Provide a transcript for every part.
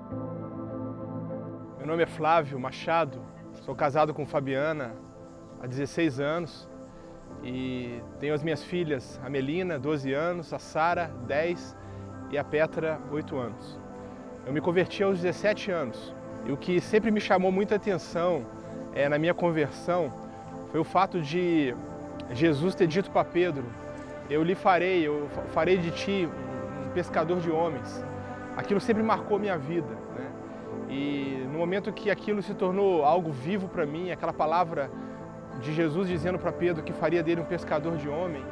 Meu nome é Flávio Machado, sou casado com Fabiana há 16 anos e tenho as minhas filhas, a Melina, 12 anos, a Sara, 10 e a Petra, 8 anos. Eu me converti aos 17 anos e o que sempre me chamou muita atenção na minha conversão foi o fato de Jesus ter dito para Pedro: eu farei de ti um pescador de homens. Aquilo sempre marcou minha vida, né? E no momento que aquilo se tornou algo vivo para mim, aquela palavra de Jesus dizendo para Pedro que faria dele um pescador de homem,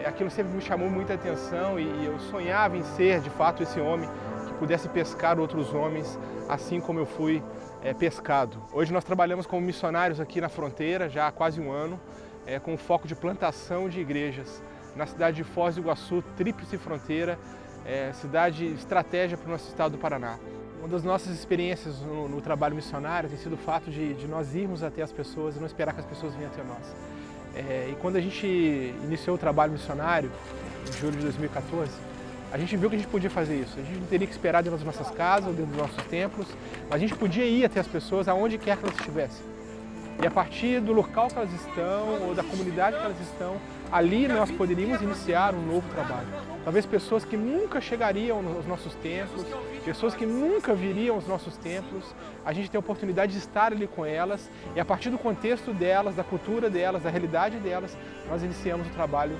aquilo sempre me chamou muita atenção e eu sonhava em ser de fato esse homem que pudesse pescar outros homens, assim como eu fui pescado. Hoje nós trabalhamos como missionários aqui na fronteira, já há quase um ano, com foco de plantação de igrejas na cidade de Foz do Iguaçu, tríplice fronteira, cidade estratégia para o nosso estado do Paraná. Uma das nossas experiências no trabalho missionário tem sido o fato de nós irmos até as pessoas e não esperar que as pessoas venham até nós. E quando a gente iniciou o trabalho missionário, em julho de 2014, a gente viu que a gente podia fazer isso. A gente não teria que esperar dentro das nossas casas ou dentro dos nossos templos, mas a gente podia ir até as pessoas aonde quer que elas estivessem. E a partir do local que elas estão ou da comunidade que elas estão, ali nós poderíamos iniciar um novo trabalho. Talvez pessoas que nunca chegariam aos nossos templos, pessoas que nunca viriam aos nossos templos, a gente tem a oportunidade de estar ali com elas e a partir do contexto delas, da cultura delas, da realidade delas, nós iniciamos o trabalho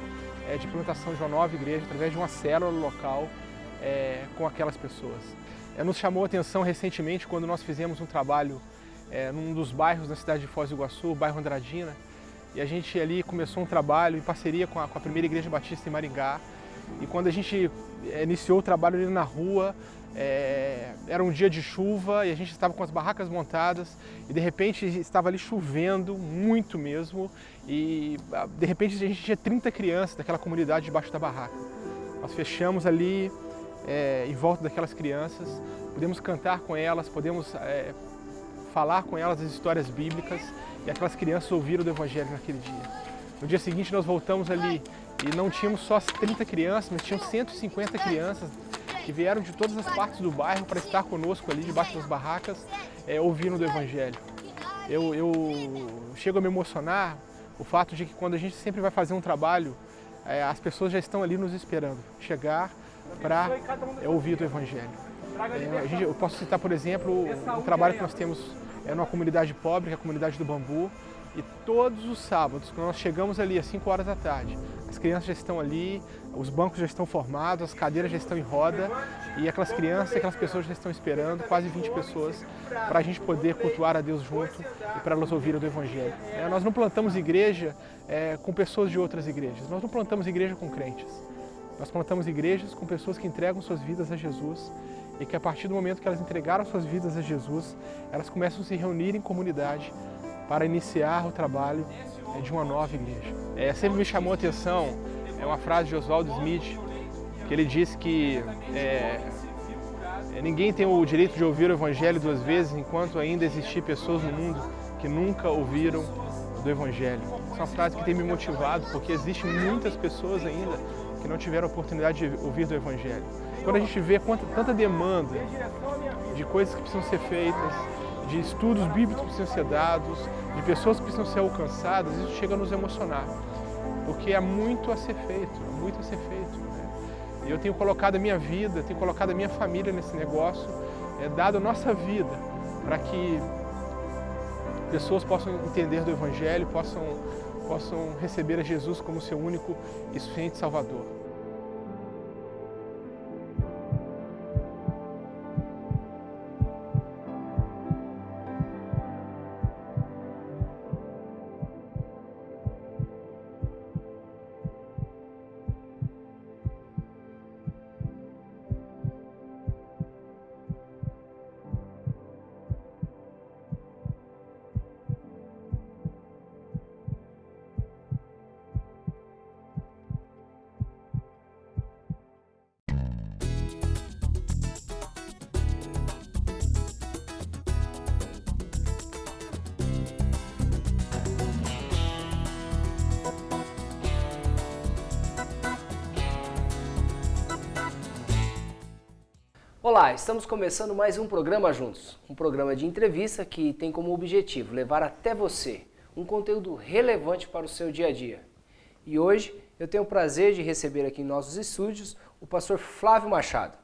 de plantação de uma nova igreja através de uma célula local com aquelas pessoas. Nos chamou a atenção recentemente quando nós fizemos um trabalho num dos bairros da cidade de Foz do Iguaçu, o bairro Andradina, e a gente ali começou um trabalho em parceria com a primeira igreja batista em Maringá. E quando a gente iniciou o trabalho ali na rua, era um dia de chuva e a gente estava com as barracas montadas e de repente estava ali chovendo muito mesmo e de repente a gente tinha 30 crianças daquela comunidade debaixo da barraca. Nós fechamos ali em volta daquelas crianças, podemos cantar com elas, podemos falar com elas as histórias bíblicas e aquelas crianças ouviram do Evangelho naquele dia. No dia seguinte nós voltamos ali e não tínhamos só as 30 crianças, mas tínhamos 150 crianças que vieram de todas as partes do bairro para estar conosco ali debaixo das barracas, ouvindo do Evangelho. Eu chego a me emocionar o fato de que quando a gente sempre vai fazer um trabalho, as pessoas já estão ali nos esperando, chegar para ouvir do Evangelho. Eu posso citar, por exemplo, um trabalho que nós temos numa comunidade pobre, que é a comunidade do Bambu, e todos os sábados, quando nós chegamos ali às 5 horas da tarde, as crianças já estão ali, os bancos já estão formados, as cadeiras já estão em roda, e aquelas crianças, aquelas pessoas já estão esperando, quase 20 pessoas, para a gente poder cultuar a Deus junto e para elas ouvirem do Evangelho. Nós não plantamos igreja com pessoas de outras igrejas, nós não plantamos igreja com crentes, nós plantamos igrejas com pessoas que entregam suas vidas a Jesus e que a partir do momento que elas entregaram suas vidas a Jesus, elas começam a se reunir em comunidade para iniciar o trabalho de uma nova igreja. Sempre me chamou a atenção uma frase de Oswald Smith, que ele disse que ninguém tem o direito de ouvir o Evangelho 2 vezes enquanto ainda existir pessoas no mundo que nunca ouviram do Evangelho. Essa é uma frase que tem me motivado, porque existem muitas pessoas ainda que não tiveram a oportunidade de ouvir do Evangelho. Quando a gente vê tanta demanda de coisas que precisam ser feitas, de estudos bíblicos que precisam ser dados, de pessoas que precisam ser alcançadas, isso chega a nos emocionar, porque há muito a ser feito, muito a ser feito. Né? E eu tenho colocado a minha vida, tenho colocado a minha família nesse negócio, dado a nossa vida, para que pessoas possam entender do Evangelho, possam receber a Jesus como seu único e suficiente Salvador. Olá, estamos começando mais um programa Juntos, um programa de entrevista que tem como objetivo levar até você um conteúdo relevante para o seu dia a dia. E hoje eu tenho o prazer de receber aqui em nossos estúdios o pastor Flávio Machado.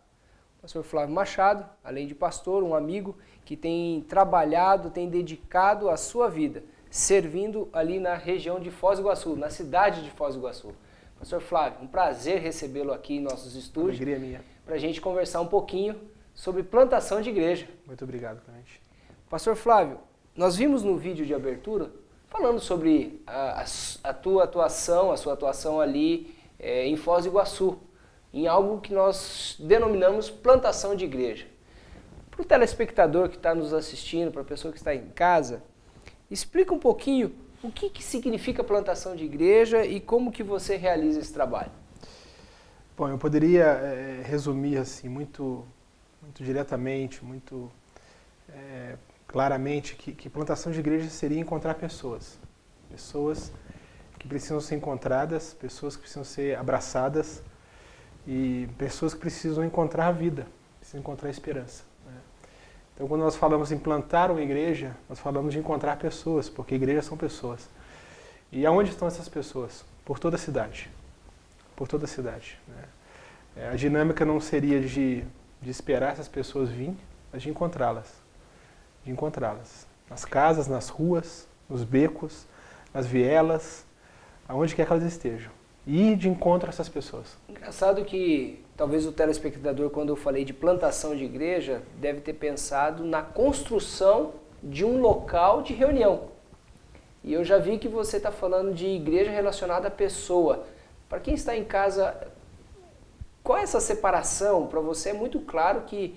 O pastor Flávio Machado, além de pastor, um amigo que tem trabalhado, tem dedicado a sua vida, servindo ali na região de Foz do Iguaçu, na cidade de Foz do Iguaçu. Pastor Flávio, um prazer recebê-lo aqui em nossos estúdios. Alegria minha. Para a gente conversar um pouquinho sobre plantação de igreja. Muito obrigado, Clemente. Pastor Flávio, nós vimos no vídeo de abertura falando sobre a tua atuação, a sua atuação ali em Foz do Iguaçu, em algo que nós denominamos plantação de igreja. Para o telespectador que está nos assistindo, para a pessoa que está em casa, explica um pouquinho o que significa plantação de igreja e como que você realiza esse trabalho. Bom, eu poderia resumir assim muito diretamente, muito claramente que plantação de igreja seria encontrar pessoas que precisam ser encontradas, pessoas que precisam ser abraçadas e pessoas que precisam encontrar a vida, precisam encontrar a esperança. Né? Então, quando nós falamos em plantar uma igreja, nós falamos de encontrar pessoas, porque igrejas são pessoas. E aonde estão essas pessoas? Por toda a cidade. Por toda a cidade. Né? A dinâmica não seria de esperar essas pessoas virem, mas de encontrá-las. De encontrá-las. Nas casas, nas ruas, nos becos, nas vielas, aonde quer que elas estejam. E ir de encontro a essas pessoas. Engraçado que talvez o telespectador, quando eu falei de plantação de igreja, deve ter pensado na construção de um local de reunião. E eu já vi que você está falando de igreja relacionada à pessoa. Para quem está em casa, qual é essa separação? Para você é muito claro que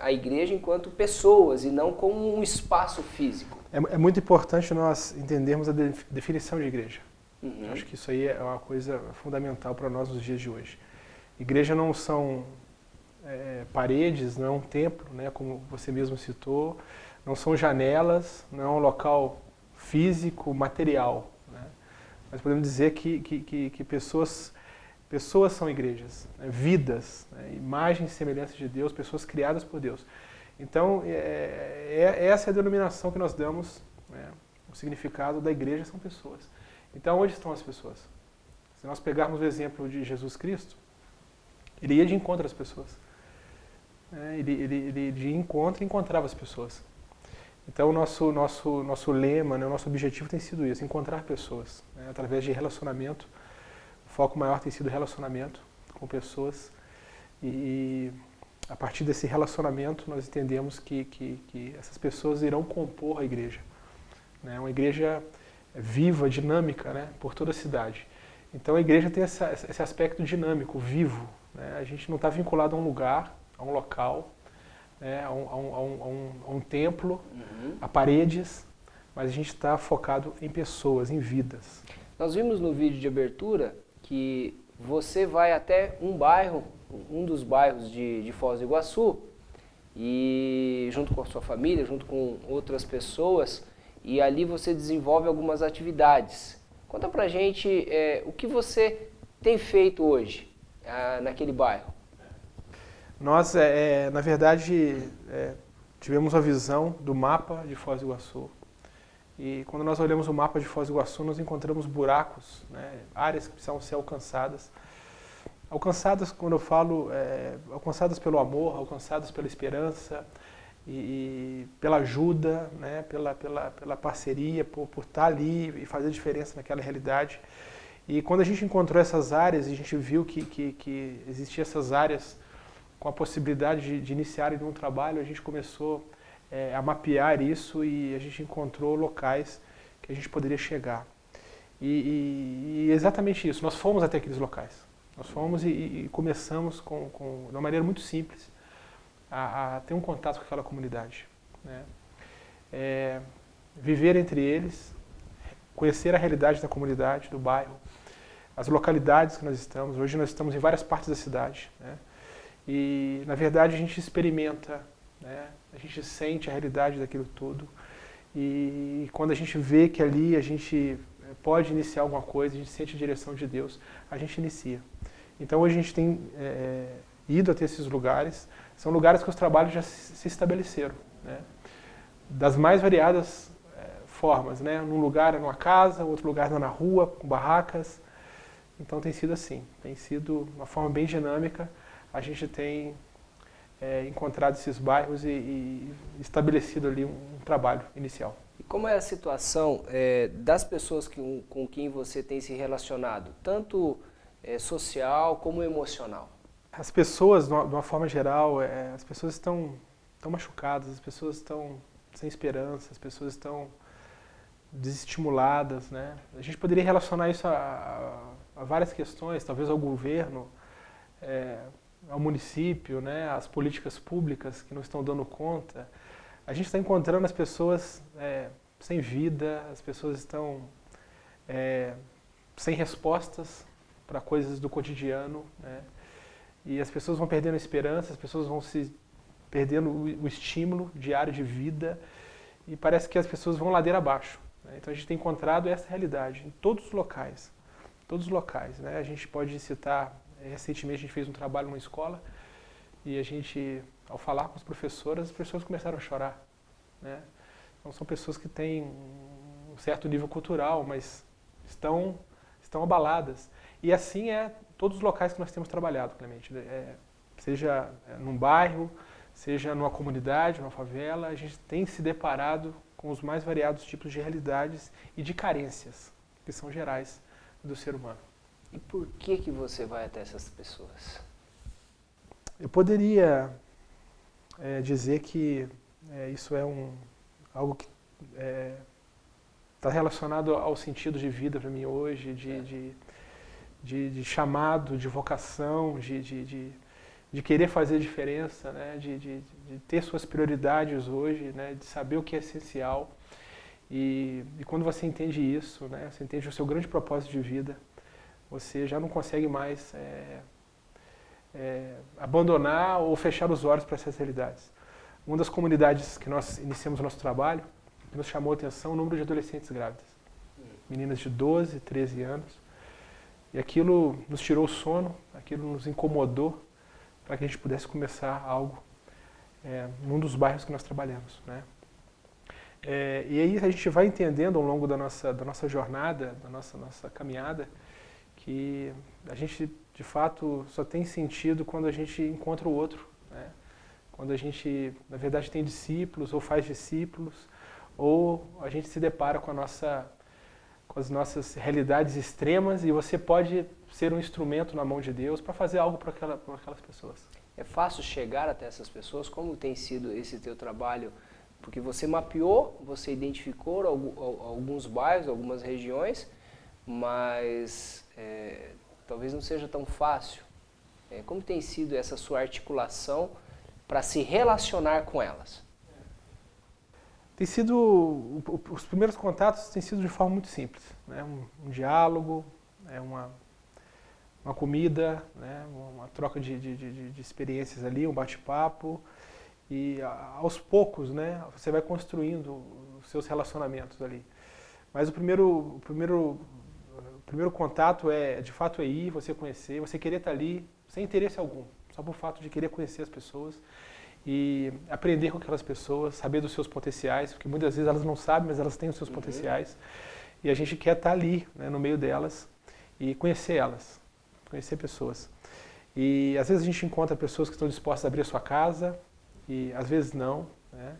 a igreja enquanto pessoas e não como um espaço físico. É muito importante nós entendermos a definição de igreja. Uhum. Acho que isso aí é uma coisa fundamental para nós nos dias de hoje. Igreja não são paredes, não é um templo, né, como você mesmo citou, não são janelas, não é um local físico, material. Né? Mas podemos dizer que pessoas são igrejas, né? Vidas, né? Imagens e semelhanças de Deus, pessoas criadas por Deus. Então, essa é a denominação que nós damos, né? O significado da igreja são pessoas. Então, onde estão as pessoas? Se nós pegarmos o exemplo de Jesus Cristo, ele ia de encontro às pessoas. Ele de encontro encontrava as pessoas. Então, o nosso lema, né, o nosso objetivo tem sido isso, encontrar pessoas, né, através de relacionamento. O foco maior tem sido relacionamento com pessoas. E a partir desse relacionamento, nós entendemos que essas pessoas irão compor a igreja. Né, uma igreja viva, dinâmica, né, por toda a cidade. Então, a igreja tem esse aspecto dinâmico, vivo. Né, a gente não está vinculado a um lugar, a um local, a um templo, a paredes, mas a gente está focado em pessoas, em vidas. Nós vimos no vídeo de abertura que você vai até um bairro, um dos bairros de Foz do Iguaçu, e junto com a sua família, junto com outras pessoas, e ali você desenvolve algumas atividades. Conta pra gente o que você tem feito hoje naquele bairro. Nós, na verdade, tivemos a visão do mapa de Foz do Iguaçu. E quando nós olhamos o mapa de Foz do Iguaçu, nós encontramos buracos, né, áreas que precisavam ser alcançadas. Alcançadas, quando eu falo, alcançadas pelo amor, alcançadas pela esperança e pela ajuda, né, pela parceria, por estar ali e fazer diferença naquela realidade. E quando a gente encontrou essas áreas e a gente viu que existiam essas áreas com a possibilidade de iniciarem um trabalho, a gente começou a mapear isso e a gente encontrou locais que a gente poderia chegar. E exatamente isso, nós fomos até aqueles locais. Nós fomos e começamos de uma maneira muito simples a ter um contato com aquela comunidade. Né? Viver entre eles, conhecer a realidade da comunidade, do bairro, as localidades que nós estamos. Hoje nós estamos em várias partes da cidade. Né? E, na verdade, a gente experimenta, né? A gente sente a realidade daquilo tudo. E quando a gente vê que ali a gente pode iniciar alguma coisa, a gente sente a direção de Deus, a gente inicia. Então, hoje a gente tem ido até esses lugares. São lugares que os trabalhos já se estabeleceram, né? Das mais variadas formas, né? Num lugar é numa casa, outro lugar é na rua, com barracas. Então tem sido assim, tem sido uma forma bem dinâmica. A gente tem encontrado esses bairros e estabelecido ali um trabalho inicial. E como é a situação das pessoas com quem você tem se relacionado, tanto social como emocional? As pessoas, de uma forma geral, as pessoas estão machucadas, as pessoas estão sem esperança, as pessoas estão desestimuladas, né? A gente poderia relacionar isso a várias questões, talvez ao governo, ao município, né? Às políticas públicas que não estão dando conta. A gente está encontrando as pessoas sem vida, as pessoas estão sem respostas para coisas do cotidiano, né? E as pessoas vão perdendo a esperança, as pessoas vão se perdendo o estímulo diário de vida e parece que as pessoas vão ladeira abaixo, né? Então a gente tem encontrado essa realidade em todos os locais, né? A gente pode citar, recentemente a gente fez um trabalho numa escola e a gente, ao falar com as professoras começaram a chorar, né? Então são pessoas que têm um certo nível cultural, mas estão abaladas. E assim todos os locais que nós temos trabalhado, Clemente, seja num bairro, seja numa comunidade, numa favela, a gente tem se deparado com os mais variados tipos de realidades e de carências que são gerais do ser humano. E por que você vai até essas pessoas? Eu poderia dizer que isso é algo que está relacionado ao sentido de vida para mim hoje, de chamado, de vocação, de querer fazer diferença, né? de ter suas prioridades hoje, né? De saber o que é essencial. E quando você entende isso, né? Você entende o seu grande propósito de vida, você já não consegue mais abandonar ou fechar os olhos para essas realidades. Uma das comunidades que nós iniciamos o nosso trabalho, que nos chamou a atenção, o número de adolescentes grávidas. Meninas de 12, 13 anos. E aquilo nos tirou o sono, aquilo nos incomodou para que a gente pudesse começar algo num dos bairros que nós trabalhamos, né? E aí a gente vai entendendo ao longo da nossa jornada, da nossa caminhada, que a gente de fato só tem sentido quando a gente encontra o outro, né? Quando a gente, na verdade, tem discípulos ou faz discípulos, ou a gente se depara com as nossas realidades extremas e você pode ser um instrumento na mão de Deus para fazer algo por aquelas pessoas. É fácil chegar até essas pessoas? Como tem sido esse teu trabalho? Porque você mapeou, você identificou alguns bairros, algumas regiões, mas talvez não seja tão fácil. Como tem sido essa sua articulação para se relacionar com elas? Tem sido, os primeiros contatos têm sido de forma muito simples, né? Um diálogo, uma comida, né? Uma troca de experiências ali, um bate-papo. E aos poucos, né, você vai construindo os seus relacionamentos ali. Mas o primeiro contato de fato ir, você conhecer, você querer estar ali sem interesse algum, só por fato de querer conhecer as pessoas e aprender com aquelas pessoas, saber dos seus potenciais, porque muitas vezes elas não sabem, mas elas têm os seus potenciais. E a gente quer estar ali, né, no meio delas e conhecer elas, conhecer pessoas. E às vezes a gente encontra pessoas que estão dispostas a abrir a sua casa, e às vezes não, né?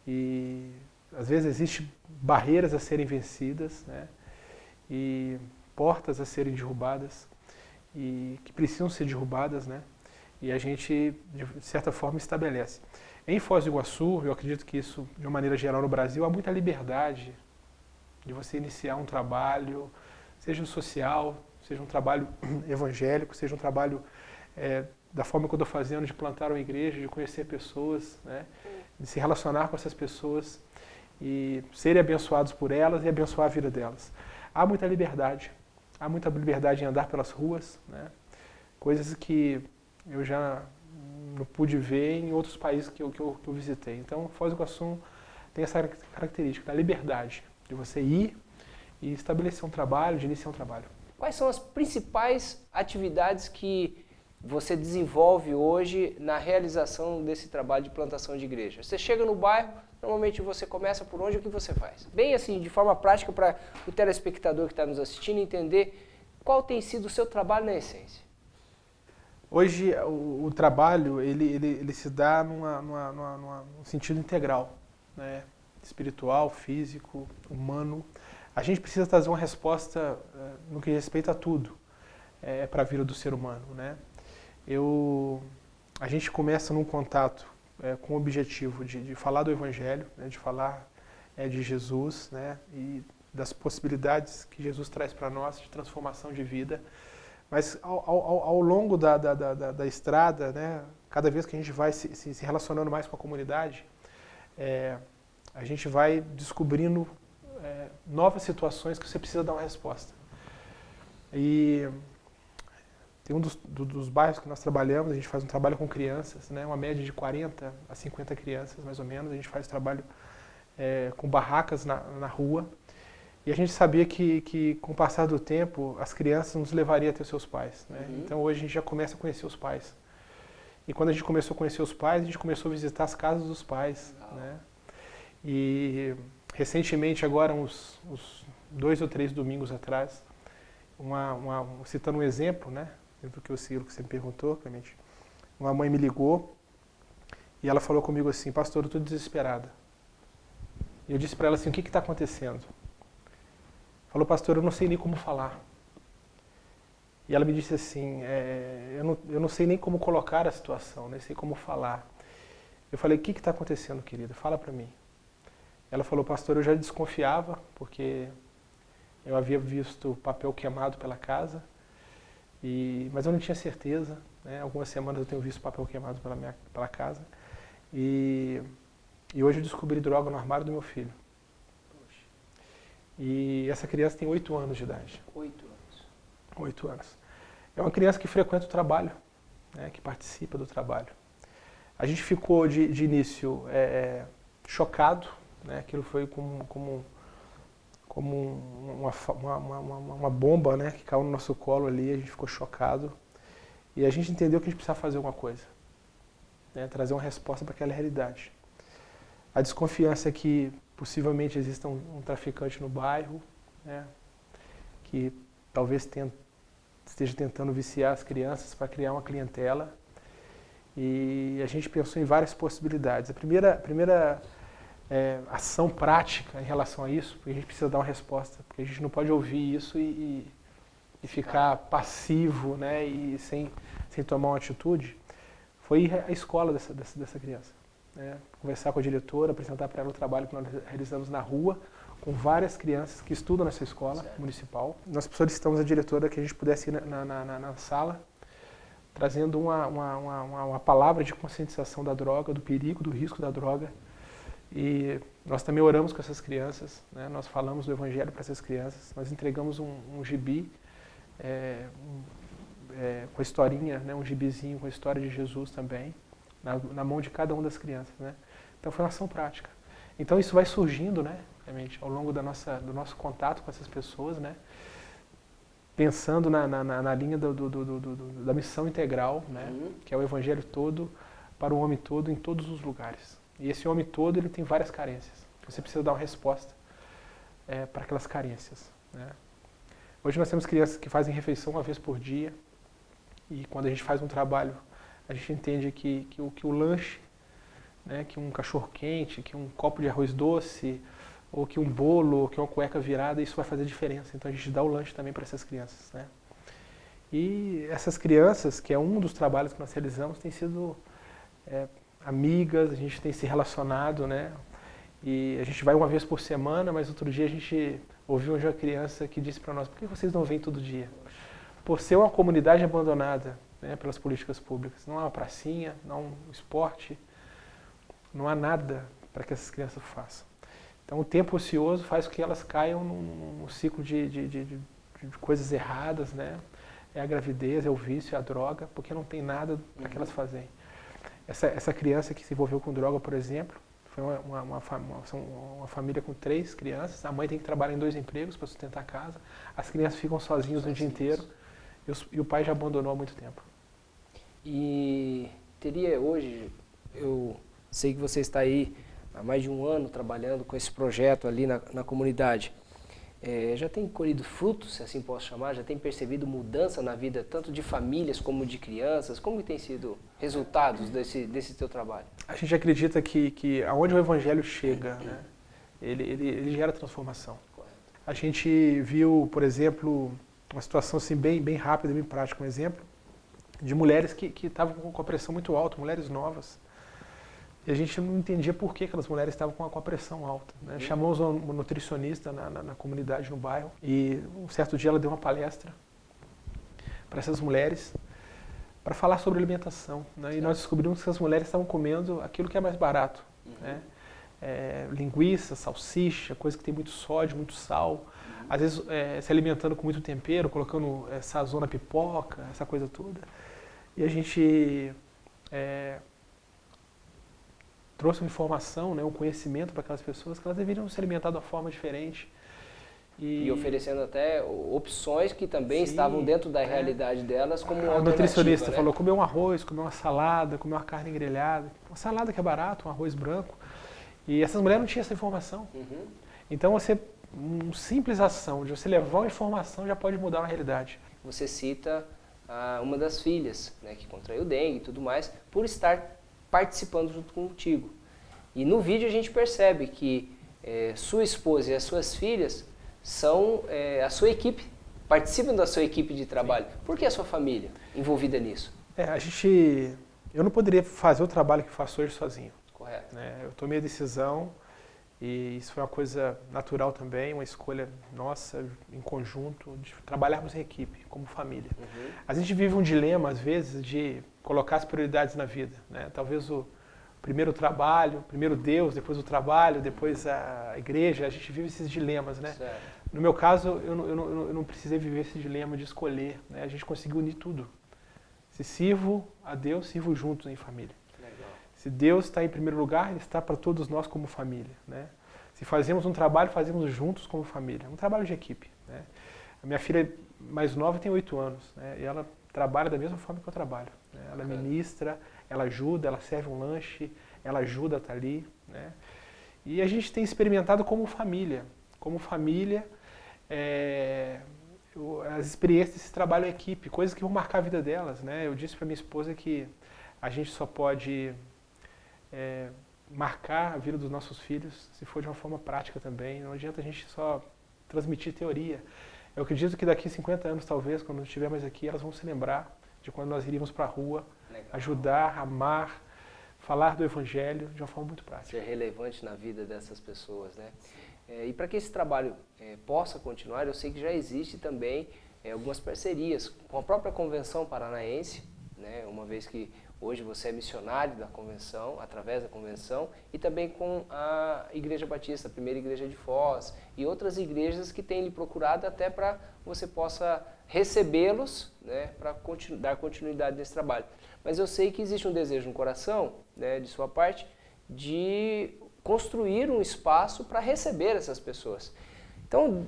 E às vezes existem barreiras a serem vencidas, né? E portas a serem derrubadas e que precisam ser derrubadas, né? E a gente, de certa forma, estabelece. Em Foz do Iguaçu, eu acredito que isso, de uma maneira geral no Brasil, há muita liberdade de você iniciar um trabalho, seja social, seja um trabalho evangélico, seja um trabalho da forma que eu estou fazendo, de plantar uma igreja, de conhecer pessoas, né? De se relacionar com essas pessoas e serem abençoados por elas e abençoar a vida delas. Há muita liberdade em andar pelas ruas, né? Coisas que eu já não pude ver em outros países que eu visitei. Então, Foz do Iguaçu tem essa característica da liberdade, de você ir e estabelecer um trabalho, de iniciar um trabalho. Quais são as principais atividades que você desenvolve hoje na realização desse trabalho de plantação de igreja? Você chega no bairro, normalmente você começa por onde, o que você faz? Bem assim, de forma prática, para o telespectador que está nos assistindo entender qual tem sido o seu trabalho na essência. Hoje o trabalho ele se dá num sentido integral, né? Espiritual, físico, humano. A gente precisa trazer uma resposta no que diz respeito a tudo para a vida do ser humano, né? A gente começa num contato com o objetivo de falar do Evangelho, né? De falar de Jesus, né? E das possibilidades que Jesus traz para nós de transformação de vida. Mas ao longo da estrada, né, cada vez que a gente vai se relacionando mais com a comunidade, a gente vai descobrindo novas situações que você precisa dar uma resposta. E tem um dos bairros que nós trabalhamos, a gente faz um trabalho com crianças, né, uma média de 40 a 50 crianças, mais ou menos. A gente faz trabalho com barracas na rua. E a gente sabia que com o passar do tempo, as crianças nos levariam a ter seus pais, né? Então hoje a gente já começa a conhecer os pais. E quando a gente começou a conhecer os pais, a gente começou a visitar as casas dos pais, né? E recentemente, agora uns 2 ou 3 domingos atrás, citando um exemplo, né? Do que você me perguntou, Clemente, uma mãe me ligou e ela falou comigo assim: pastor, eu estou desesperada. E eu disse para ela assim: o que está acontecendo? Falou: pastor, eu não sei nem como falar. E ela me disse assim: eu não sei nem como colocar a situação, nem sei como falar. Eu falei: o que está acontecendo, querida? Fala para mim. Ela falou: pastor, eu já desconfiava, porque eu havia visto papel queimado pela casa, mas eu não tinha certeza, né? Algumas semanas eu tenho visto papel queimado pela casa. E hoje eu descobri droga no armário do meu filho. E essa criança tem 8 anos de idade. 8 anos. 8 anos. É uma criança que frequenta o trabalho, né, que participa do trabalho. A gente ficou de início chocado, né? Aquilo foi como uma bomba, né, que caiu no nosso colo ali. A gente ficou chocado e a gente entendeu que a gente precisava fazer alguma coisa, né, trazer uma resposta para aquela realidade. A desconfiança é que possivelmente exista um traficante no bairro, né, que talvez esteja tentando viciar as crianças para criar uma clientela. E a gente pensou em várias possibilidades. A primeira ação prática em relação a isso, porque a gente precisa dar uma resposta, porque a gente não pode ouvir isso e ficar passivo, né, e sem tomar uma atitude, foi ir à escola dessa criança. Conversar com a diretora, apresentar para ela o trabalho que nós realizamos na rua, com várias crianças que estudam nessa escola municipal. Nós solicitamos à diretora que a gente pudesse ir na sala, trazendo uma palavra de conscientização da droga, do perigo, do risco da droga. E nós também oramos com essas crianças, né? Nós falamos do Evangelho para essas crianças, nós entregamos um gibi com a historinha, né? Um gibizinho com a história de Jesus também, na mão de cada uma das crianças, né? Então foi uma ação prática. Então isso vai surgindo, né, realmente, ao longo do nosso contato com essas pessoas, né, pensando na linha da missão integral, né, que é o Evangelho todo para o homem todo em todos os lugares. E esse homem todo, ele tem várias carências. Você precisa dar uma resposta para aquelas carências, né. Hoje nós temos crianças que fazem refeição uma vez por dia, e quando a gente faz um trabalho, a gente entende que o lanche, né, que um cachorro-quente, que um copo de arroz doce, ou que um bolo, ou que uma cueca virada, isso vai fazer diferença. Então a gente dá o lanche também para essas crianças, né. E essas crianças, que é um dos trabalhos que nós realizamos, têm sido amigas, a gente tem se relacionado, né. E a gente vai uma vez por semana, mas outro dia a gente ouviu uma criança que disse para nós: por que vocês não vêm todo dia? Por ser uma comunidade abandonada, né, pelas políticas públicas. Não há uma pracinha, não há um esporte, não há nada para que essas crianças façam. Então o tempo ocioso faz com que elas caiam num ciclo de coisas erradas, né? É a gravidez, é o vício, é a droga, porque não tem nada para que elas fazem. Essa criança que se envolveu com droga, por exemplo, foi uma família com 3 crianças, a mãe tem que trabalhar em 2 empregos para sustentar a casa, as crianças ficam sozinhas o dia inteiro, e o pai já abandonou há muito tempo. E teria hoje, eu sei que você está aí há mais de um ano trabalhando com esse projeto ali na comunidade. Já tem colhido frutos, se assim posso chamar? Já tem percebido mudança na vida tanto de famílias como de crianças? Como tem sido resultados desse teu trabalho? A gente acredita que aonde o Evangelho chega, né, ele gera transformação. Correto. A gente viu, por exemplo, uma situação assim, bem rápida, bem prática, um exemplo de mulheres que estavam com a pressão muito alta, mulheres novas. E a gente não entendia por que aquelas mulheres estavam com a pressão alta. Né? Chamamos uma nutricionista na comunidade, no bairro, e um certo dia ela deu uma palestra para essas mulheres para falar sobre alimentação. Né? E nós descobrimos que as mulheres estavam comendo aquilo que é mais barato. Né? Linguiça, salsicha, coisa que tem muito sódio, muito sal. Às vezes se alimentando com muito tempero, colocando sazon na pipoca, essa coisa toda. E a gente trouxe uma informação, né, um conhecimento para aquelas pessoas que elas deveriam se alimentar de uma forma diferente. E oferecendo até opções que também estavam dentro da realidade delas como uma alternativa. A nutricionista, né? falou comer um arroz, comer uma salada, comer uma carne grelhada. Uma salada que é barato, um arroz branco. E essas mulheres não tinham essa informação. Então uma simples ação de você levar uma informação já pode mudar uma realidade. Você cita uma das filhas, né, que contraiu dengue e tudo mais, por estar participando junto contigo. E no vídeo a gente percebe que sua esposa e as suas filhas são a sua equipe, participam da sua equipe de trabalho. Sim. Por que a sua família envolvida nisso? Eu não poderia fazer o trabalho que faço hoje sozinho. Correto. Eu tomei a decisão e isso foi uma coisa natural também, uma escolha nossa em conjunto, de trabalharmos em equipe, como família. A gente vive um dilema, às vezes, de colocar as prioridades na vida. Né? Talvez o primeiro trabalho, primeiro Deus, depois o trabalho, depois a igreja, a gente vive esses dilemas. Né? No meu caso, eu não precisei viver esse dilema de escolher. Né? A gente conseguiu unir tudo. Se sirvo a Deus, sirvo juntos em família. Se Deus está em primeiro lugar, Ele está para todos nós como família. Né? Se fazemos um trabalho, fazemos juntos como família. Um trabalho de equipe. Né? A minha filha mais nova tem 8 anos. Né? E ela trabalha da mesma forma que eu trabalho. Né? Ela ministra, ela ajuda, ela serve um lanche, ela ajuda a estar ali. Né? E a gente tem experimentado como família. Como família, as experiências desse trabalho em equipe, coisas que vão marcar a vida delas. Né? Eu disse para minha esposa que a gente só pode marcar a vida dos nossos filhos se for de uma forma prática também. Não adianta a gente só transmitir teoria. Eu acredito que daqui a 50 anos, talvez, quando estiver mais aqui, elas vão se lembrar de quando nós iríamos para a rua, ajudar, amar, falar do Evangelho de uma forma muito prática. Ser relevante na vida dessas pessoas, né? E para que esse trabalho possa continuar, eu sei que já existe também algumas parcerias com a própria Convenção Paranaense, né? Uma vez que hoje você é missionário da convenção, através da convenção, e também com a Igreja Batista, a primeira igreja de Foz, e outras igrejas que têm lhe procurado até para você possa recebê-los, né, para dar continuidade nesse trabalho. Mas eu sei que existe um desejo no coração, né, de sua parte, de construir um espaço para receber essas pessoas. Então,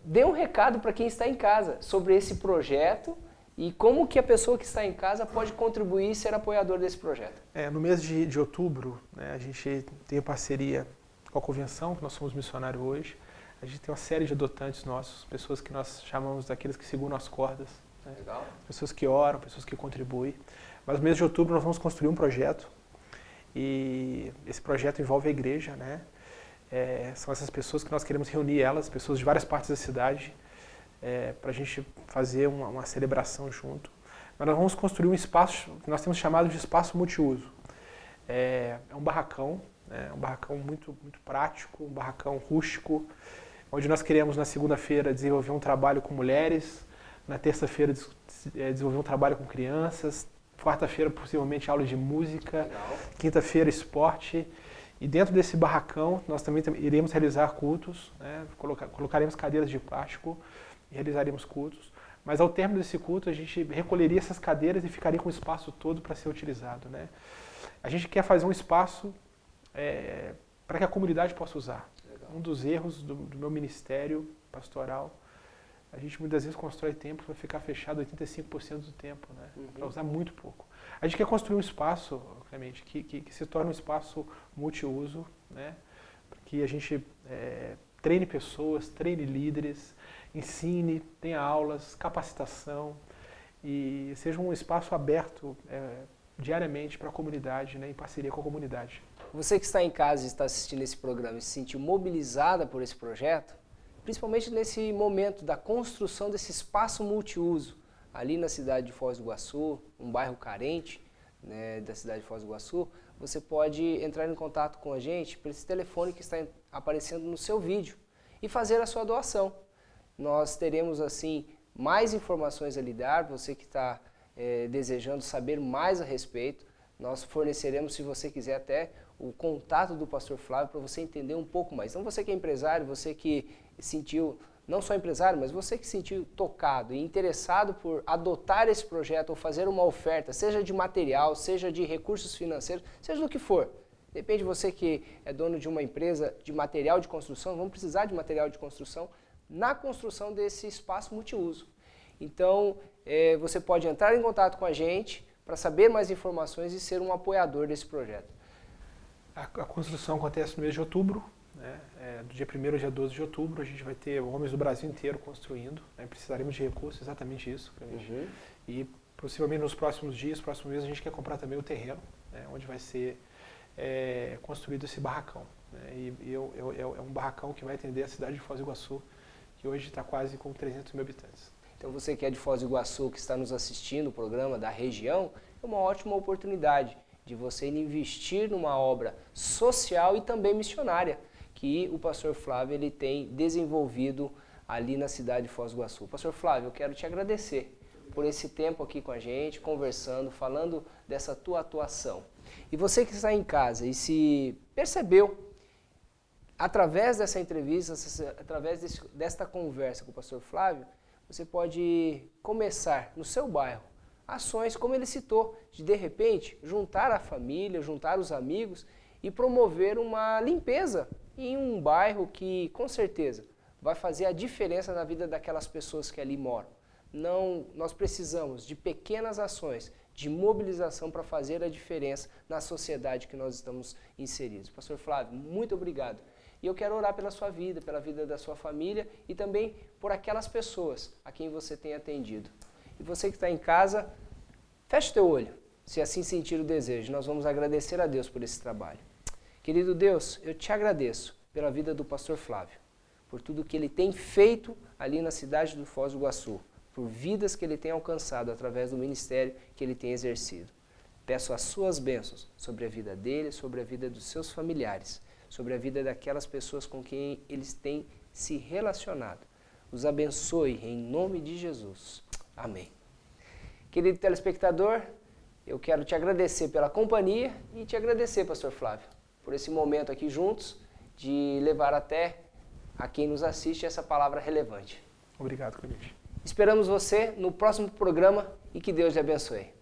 dê um recado para quem está em casa sobre esse projeto, e como que a pessoa que está em casa pode contribuir e ser apoiador desse projeto? No mês de outubro, né, a gente tem parceria com a Convenção, que nós somos missionários hoje. A gente tem uma série de adotantes nossos, pessoas que nós chamamos daqueles que seguram as cordas. Né? Legal. Pessoas que oram, pessoas que contribuem. Mas no mês de outubro nós vamos construir um projeto. E esse projeto envolve a igreja. Né? São essas pessoas que nós queremos reunir elas, pessoas de várias partes da cidade, para a gente fazer uma celebração junto. Mas nós vamos construir um espaço que nós temos chamado de espaço multiuso. É um barracão, um barracão muito, muito prático, um barracão rústico, onde nós queremos na segunda-feira desenvolver um trabalho com mulheres, na terça-feira desenvolver um trabalho com crianças, quarta-feira possivelmente aula de música, quinta-feira esporte. E dentro desse barracão nós também iremos realizar cultos, né? Colocaremos cadeiras de plástico, e realizaríamos cultos, mas ao término desse culto a gente recolheria essas cadeiras e ficaria com o espaço todo para ser utilizado. Né? A gente quer fazer um espaço para que a comunidade possa usar. Legal. Um dos erros do meu ministério pastoral a gente muitas vezes constrói templos para ficar fechado 85% do tempo, né? Para usar muito pouco. A gente quer construir um espaço, Clemente, que se torne um espaço multiuso, né? Que a gente treine pessoas, treine líderes, ensine, tenha aulas, capacitação e seja um espaço aberto diariamente para a comunidade, né? Em parceria com a comunidade. Você que está em casa e está assistindo esse programa e se sentiu mobilizada por esse projeto, principalmente nesse momento da construção desse espaço multiuso, ali na cidade de Foz do Iguaçu, um bairro carente, né, da cidade de Foz do Iguaçu, você pode entrar em contato com a gente por esse telefone que está aparecendo no seu vídeo e fazer a sua doação. Nós teremos assim mais informações a lhe dar, você que está desejando saber mais a respeito, nós forneceremos, se você quiser, até o contato do pastor Flávio para você entender um pouco mais. Então você que é empresário, você que sentiu, não só empresário, mas você que se sentiu tocado e interessado por adotar esse projeto ou fazer uma oferta, seja de material, seja de recursos financeiros, seja do que for. Depende de você que é dono de uma empresa de material de construção, vamos precisar de material de construção na construção desse espaço multiuso. Então, você pode entrar em contato com a gente para saber mais informações e ser um apoiador desse projeto. A construção acontece no mês de outubro, né? Do dia 1º ao dia 12 de outubro, a gente vai ter homens do Brasil inteiro construindo, né? Precisaremos de recursos, exatamente isso. E possivelmente nos próximos dias, próximos meses, a gente quer comprar também o terreno, né? Onde vai ser construído esse barracão. Né? É um barracão que vai atender a cidade de Foz do Iguaçu, que hoje está quase com 300 mil habitantes. Então você que é de Foz do Iguaçu, que está nos assistindo, o programa da região, é uma ótima oportunidade de você investir numa obra social e também missionária, que o pastor Flávio ele tem desenvolvido ali na cidade de Foz do Iguaçu. Pastor Flávio, eu quero te agradecer por esse tempo aqui com a gente, conversando, falando dessa tua atuação. E você que está em casa e se percebeu, através dessa entrevista, através desta conversa com o pastor Flávio, você pode começar no seu bairro ações, como ele citou, de repente juntar a família, juntar os amigos e promover uma limpeza em um bairro que com certeza vai fazer a diferença na vida daquelas pessoas que ali moram. Nós precisamos de pequenas ações, de mobilização para fazer a diferença na sociedade que nós estamos inseridos. Pastor Flávio, muito obrigado. E eu quero orar pela sua vida, pela vida da sua família e também por aquelas pessoas a quem você tem atendido. E você que está em casa, feche teu olho, se assim sentir o desejo. Nós vamos agradecer a Deus por esse trabalho. Querido Deus, eu te agradeço pela vida do pastor Flávio, por tudo que ele tem feito ali na cidade do Foz do Iguaçu, por vidas que ele tem alcançado através do ministério que ele tem exercido. Peço as suas bênçãos sobre a vida dele, sobre a vida dos seus familiares, sobre a vida daquelas pessoas com quem eles têm se relacionado. Os abençoe em nome de Jesus. Amém. Querido telespectador, eu quero te agradecer pela companhia e te agradecer, pastor Flávio, por esse momento aqui juntos, de levar até a quem nos assiste essa palavra relevante. Obrigado, Clemente. Esperamos você no próximo programa e que Deus te abençoe.